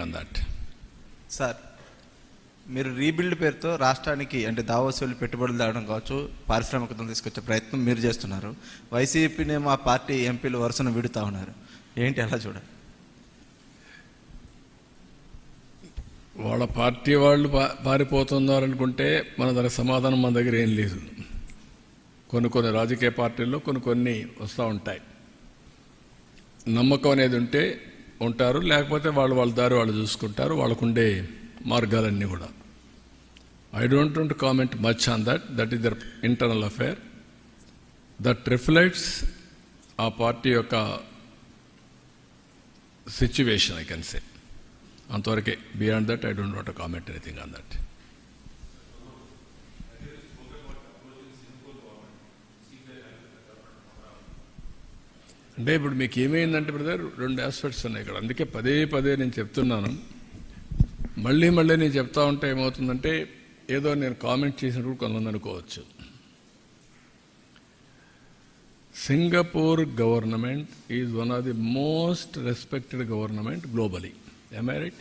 on that. Sir, మీరు rebuild పేరుతో రాష్ట్రానికి అంటే దావోస్ వెళ్ళి పెట్టుబడులు తేవడం కావచ్చు, పారిశ్రామికతను తీసుకొచ్చే ప్రయత్నం మీరు చేస్తున్నారు. వైసీపీని మా పార్టీ ఎంపీలు వరుసను విడుతూ ఉన్నారు. ఏంటి అలా చూడాలి? వాళ్ళ పార్టీ వాళ్ళు పారిపోతున్నారనుకుంటే మన దానికి సమాధానం మన దగ్గర ఏం లేదు. కొన్ని రాజకీయ పార్టీల్లో కొన్ని వస్తూ ఉంటాయి. నమ్మకం అనేది ఉంటే ఉంటారు, లేకపోతే వాళ్ళ దారి వాళ్ళు చూసుకుంటారు. వాళ్ళకుండే మార్గాలన్నీ కూడా. I don't want to comment much on that is there internal affair. That reflects ఆ పార్టీ యొక్క సిచ్యువేషన్, ఐ కెన్ సే. అంతవరకే. Beyond that I don't want to comment anything on that. అంటే ఇప్పుడు మీకు ఏమైందంటే బ్రదర్, రెండు ఆస్పెక్ట్స్ ఉన్నాయి ఇక్కడ. అందుకే పదే నేను చెప్తున్నాను. మళ్ళీ నేను చెప్తా ఉంటే ఏమవుతుందంటే ఏదో నేను కామెంట్ చేసినప్పుడు కొంతమంది అనుకోవచ్చు. Singapore government is one of the most respected government globally. am I right?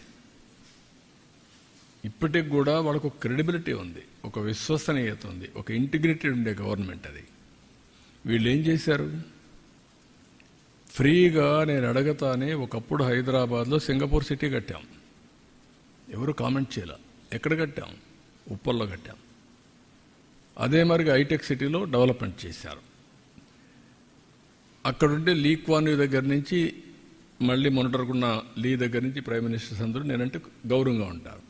ఇప్పటికి కూడా వాళ్ళకు ఒక క్రెడిబిలిటీ ఉంది, ఒక విశ్వసనీయత ఉంది, ఒక ఇంటిగ్రిటీ ఉండే గవర్నమెంట్ అది. వీళ్ళు ఏం చేశారు? ఫ్రీగా నేను అడగతానే ఒకప్పుడు హైదరాబాద్లో సింగపూర్ సిటీ కట్టాం. ఎవరు కామెంట్ చేయాల. ఎక్కడ కట్టాం? ఉప్పల్లో కట్టాం. అదే మరిగా హైటెక్ సిటీలో డెవలప్మెంట్ చేశారు. అక్కడుండే లీ క్వాన్ యూ దగ్గర నుంచి మళ్ళీ మొన్నటరుకున్న లీ దగ్గర నుంచి ప్రైమ్ మినిస్టర్స్ అందరూ నేనంటే గౌరవంగా ఉంటారు.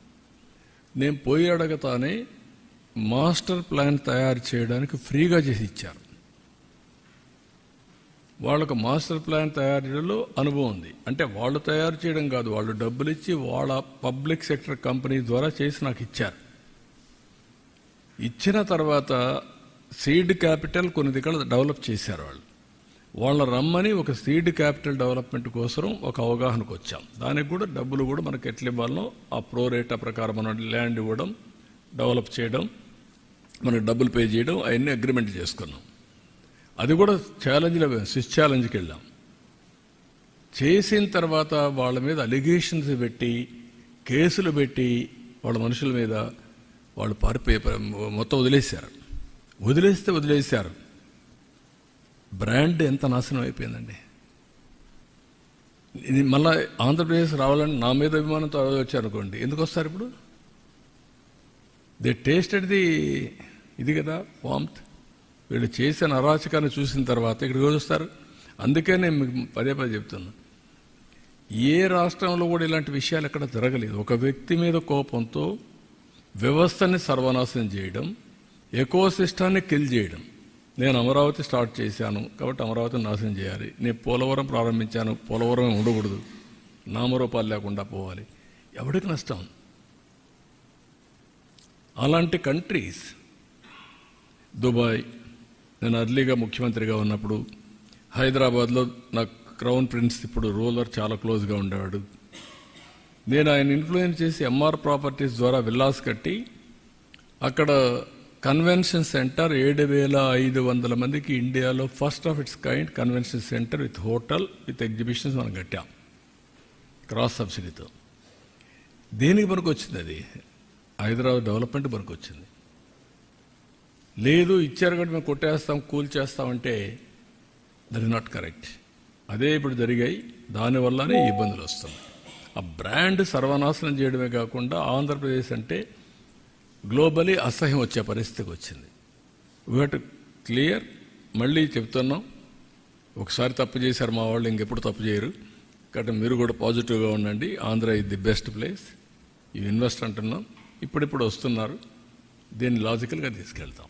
నేను పోయి అడగతానే మాస్టర్ ప్లాన్ తయారు చేయడానికి ఫ్రీగా చేసి ఇచ్చారు. వాళ్ళకు మాస్టర్ ప్లాన్ తయారు చేయడంలో అనుభవం ఉంది. అంటే వాళ్ళు తయారు చేయడం కాదు, వాళ్ళు డబ్బులు ఇచ్చి వాళ్ళ పబ్లిక్ సెక్టర్ కంపెనీ ద్వారా చేసి నాకు ఇచ్చారు. ఇచ్చిన తర్వాత సీడ్ క్యాపిటల్ కొన్ని దగ్గర డెవలప్ చేశారు. వాళ్ళ రమ్మని ఒక సీడ్ క్యాపిటల్ డెవలప్మెంట్ కోసం ఒక అవగాహనకు వచ్చాం. దానికి కూడా డబ్బులు కూడా మనకు ఎట్లా ఇవ్వాలనో ఆ ప్రో రేటా ప్రకారం మనం ల్యాండ్ ఇవ్వడం, డెవలప్ చేయడం, మనకు డబ్బులు పే చేయడం, అవన్నీ అగ్రిమెంట్ చేసుకున్నాం. అది కూడా స్విస్ ఛాలెంజ్కి వెళ్ళాం. చేసిన తర్వాత వాళ్ళ మీద అలిగేషన్స్ పెట్టి, కేసులు పెట్టి, వాళ్ళ మనుషుల మీద వాళ్ళు మొత్తం వదిలేశారు. బ్రాండ్ ఎంత నాశనం అయిపోయిందండి. ఇది మళ్ళీ ఆంధ్రప్రదేశ్ రావాలని నా మీద అభిమానంతో వచ్చారనుకోండి, ఎందుకు వస్తారు ఇప్పుడు? దే టేస్టెడ్ ఇది కదా వామ్త్. వీళ్ళు చేసిన అరాచకాన్ని చూసిన తర్వాత ఇక్కడికి వస్తారు. అందుకే నేను మీకు పదే చెప్తున్నా, ఏ రాష్ట్రంలో కూడా ఇలాంటి విషయాలు ఎక్కడ జరగలేదు. ఒక వ్యక్తి మీద కోపంతో వ్యవస్థని సర్వనాశనం చేయడం, ఎకోసిస్టాన్ని కిల్ చేయడం. నేను అమరావతి స్టార్ట్ చేశాను కాబట్టి అమరావతిని నాశనం చేయాలి. నేను పోలవరం ప్రారంభించాను, పోలవరం ఉండకూడదు, నామరూపాలు లేకుండా పోవాలి. ఎవరికి నష్టం? అలాంటి కంట్రీస్. దుబాయ్, నేను అర్లీగా ముఖ్యమంత్రిగా ఉన్నప్పుడు హైదరాబాద్లో నాకు క్రౌన్ ప్రిన్స్ ఇప్పుడు రూలర్ చాలా క్లోజ్గా ఉండేవాడు. నేను ఆయన ఇన్ఫ్లుయెన్స్ చేసి ఎంఆర్ ప్రాపర్టీస్ ద్వారా విల్లాస్ కట్టి అక్కడ కన్వెన్షన్ సెంటర్ 7,500 మందికి ఇండియాలో first of it's kind convention centre with hotel with exhibitions మనం కట్టాం క్రాస్ సబ్సిడీతో. దేనికి మనకు వచ్చింది? అది హైదరాబాద్ డెవలప్మెంట్ మనకు వచ్చింది. లేదు ఇచ్చారు కాబట్టి మేము కొట్టేస్తాం, కూల్ చేస్తామంటే దట్ ఇస్ నాట్ కరెక్ట్. అదే ఇప్పుడు జరిగాయి. దానివల్లనే ఇబ్బందులు వస్తున్నాయి. ఆ బ్రాండ్ సర్వనాశనం చేయడమే కాకుండా ఆంధ్రప్రదేశ్ అంటే గ్లోబలీ అసహ్యం వచ్చే పరిస్థితికి వచ్చింది. We have to clear. మళ్ళీ చెప్తున్నాం, ఒకసారి తప్పు చేశారు మా వాళ్ళు, ఇంకెప్పుడు తప్పు చేయరు. కాబట్టి మీరు కూడా పాజిటివ్గా ఉండండి. Andhra is the best place. You invest అంటున్నాం. ఇప్పుడిప్పుడు వస్తున్నారు. దీన్ని లాజికల్గా తీసుకెళ్తాం.